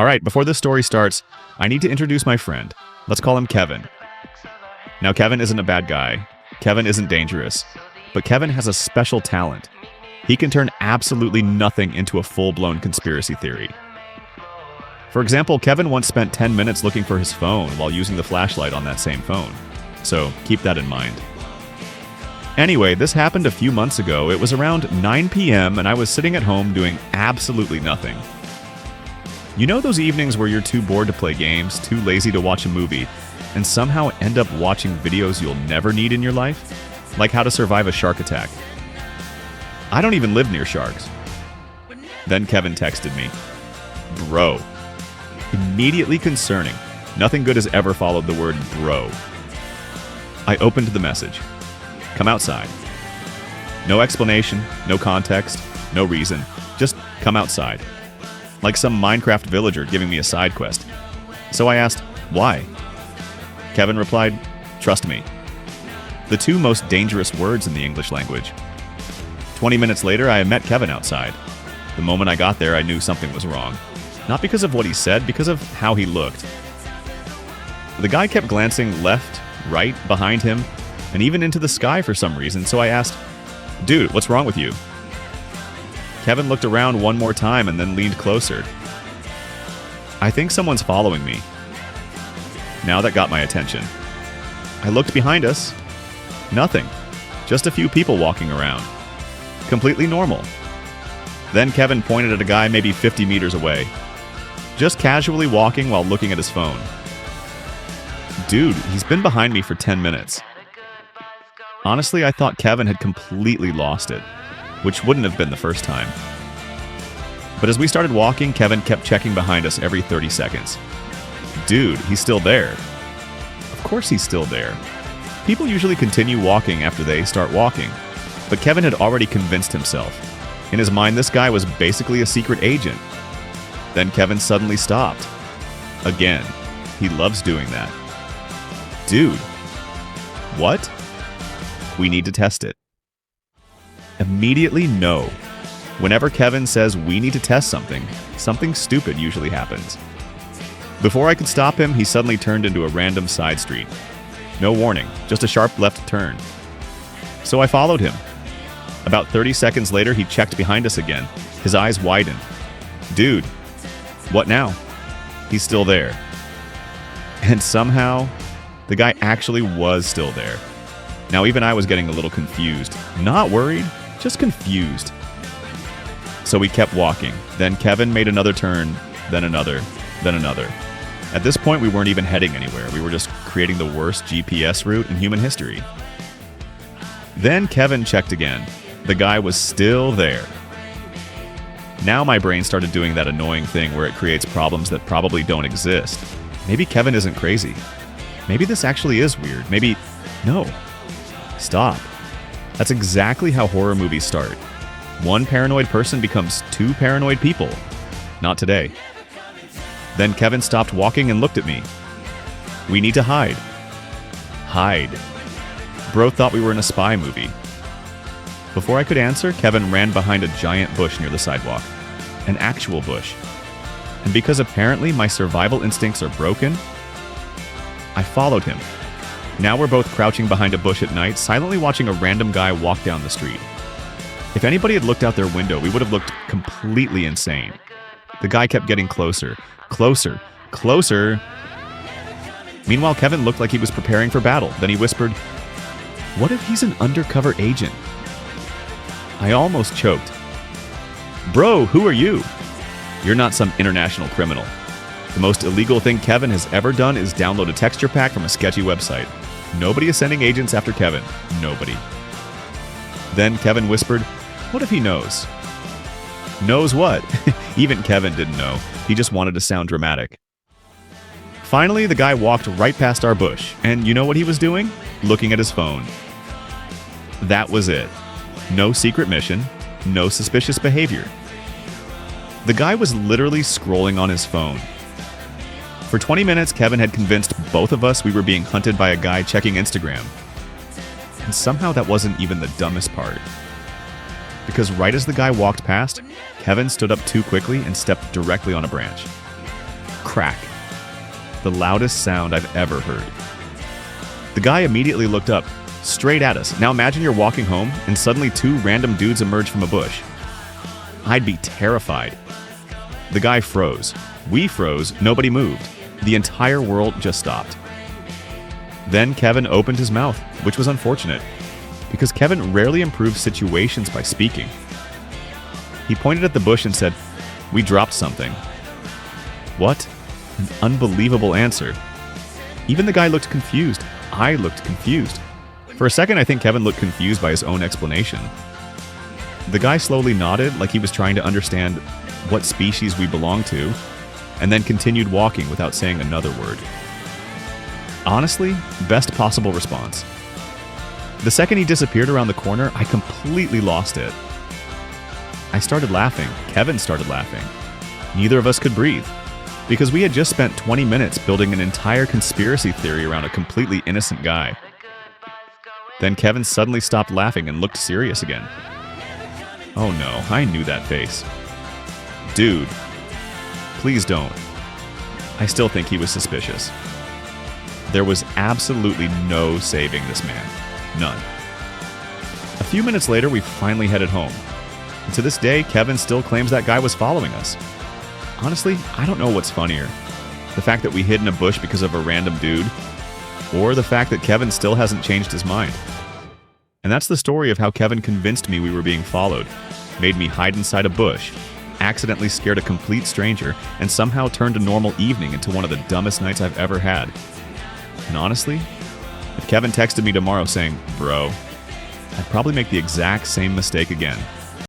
All right, before this story starts, I need to introduce my friend. Let's call him Kevin. Now, Kevin isn't a bad guy. Kevin isn't dangerous. But Kevin has a special talent. He can turn absolutely nothing into a full-blown conspiracy theory. For example, Kevin once spent 10 minutes looking for his phone while using the flashlight on that same phone. So keep that in mind. Anyway, this happened a few months ago. It was around 9 p.m. and I was sitting at home doing absolutely nothing. You know those evenings where you're too bored to play games, too lazy to watch a movie, and somehow end up watching videos you'll never need in your life? Like how to survive a shark attack. I don't even live near sharks. Then Kevin texted me. Bro. Immediately concerning. Nothing good has ever followed the word bro. I opened the message. Come outside. No explanation, no context, no reason. Just come outside. Like some Minecraft villager giving me a side quest. So I asked, why? Kevin replied, trust me. The two most dangerous words in the English language. 20 minutes later, I met Kevin outside. The moment I got there, I knew something was wrong. Not because of what he said, because of how he looked. The guy kept glancing left, right, behind him, and even into the sky for some reason, so I asked, dude, what's wrong with you? Kevin looked around one more time and then leaned closer. I think someone's following me. Now that got my attention. I looked behind us. Nothing. Just a few people walking around. Completely normal. Then Kevin pointed at a guy maybe 50 meters away. Just casually walking while looking at his phone. Dude, he's been behind me for 10 minutes. Honestly, I thought Kevin had completely lost it, which wouldn't have been the first time. But as we started walking, Kevin kept checking behind us every 30 seconds. Dude, he's still there. Of course he's still there. People usually continue walking after they start walking, but Kevin had already convinced himself. In his mind, this guy was basically a secret agent. Then Kevin suddenly stopped. Again, he loves doing that. Dude. What? We need to test it. Immediately no. Whenever Kevin says we need to test something, something stupid usually happens. Before I could stop him, he suddenly turned into a random side street. No warning, just a sharp left turn. So I followed him. About 30 seconds later, he checked behind us again. His eyes widened. Dude, what now? He's still there. And somehow, the guy actually was still there. Now even I was getting a little confused. Not worried, just confused. So we kept walking. Then Kevin made another turn, then another, then another. At this point, we weren't even heading anywhere. We were just creating the worst GPS route in human history. Then Kevin checked again. The guy was still there. Now my brain started doing that annoying thing where it creates problems that probably don't exist. Maybe Kevin isn't crazy. Maybe this actually is weird. Maybe... No. Stop. That's exactly how horror movies start. One paranoid person becomes two paranoid people. Not today. Then Kevin stopped walking and looked at me. We need to hide. Hide. Bro thought we were in a spy movie. Before I could answer, Kevin ran behind a giant bush near the sidewalk. An actual bush. And because apparently my survival instincts are broken, I followed him. Now we're both crouching behind a bush at night, silently watching a random guy walk down the street. If anybody had looked out their window, we would have looked completely insane. The guy kept getting closer, closer, closer. Meanwhile, Kevin looked like he was preparing for battle. Then he whispered, "What if he's an undercover agent?" I almost choked. Bro, who are you? You're not some international criminal. The most illegal thing Kevin has ever done is download a texture pack from a sketchy website. Nobody is sending agents after Kevin. Nobody. Then Kevin whispered, "What if he knows?" Knows what? Even Kevin didn't know. He just wanted to sound dramatic. Finally, the guy walked right past our bush, and you know what he was doing? Looking at his phone. That was it. No secret mission, no suspicious behavior. The guy was literally scrolling on his phone. For 20 minutes, Kevin had convinced both of us we were being hunted by a guy checking Instagram. And somehow that wasn't even the dumbest part. Because right as the guy walked past, Kevin stood up too quickly and stepped directly on a branch. Crack. The loudest sound I've ever heard. The guy immediately looked up, straight at us. Now imagine you're walking home and suddenly two random dudes emerge from a bush. I'd be terrified. The guy froze. We froze. Nobody moved. The entire world just stopped. Then Kevin opened his mouth, which was unfortunate, because Kevin rarely improves situations by speaking. He pointed at the bush and said, "We dropped something." What? An unbelievable answer. Even the guy looked confused. I looked confused. For a second, I think Kevin looked confused by his own explanation. The guy slowly nodded like he was trying to understand what species we belong to, and then continued walking without saying another word. Honestly, best possible response. The second he disappeared around the corner, I completely lost it. I started laughing. Kevin started laughing. Neither of us could breathe, because we had just spent 20 minutes building an entire conspiracy theory around a completely innocent guy. Then Kevin suddenly stopped laughing and looked serious again. Oh no, I knew that face. Dude, please don't. I still think he was suspicious. There was absolutely no saving this man. None. A few minutes later, we finally headed home. And to this day, Kevin still claims that guy was following us. Honestly, I don't know what's funnier. The fact that we hid in a bush because of a random dude, or the fact that Kevin still hasn't changed his mind. And that's the story of how Kevin convinced me we were being followed, made me hide inside a bush, accidentally scared a complete stranger, and somehow turned a normal evening into one of the dumbest nights I've ever had. And honestly, if Kevin texted me tomorrow saying, "Bro," I'd probably make the exact same mistake again.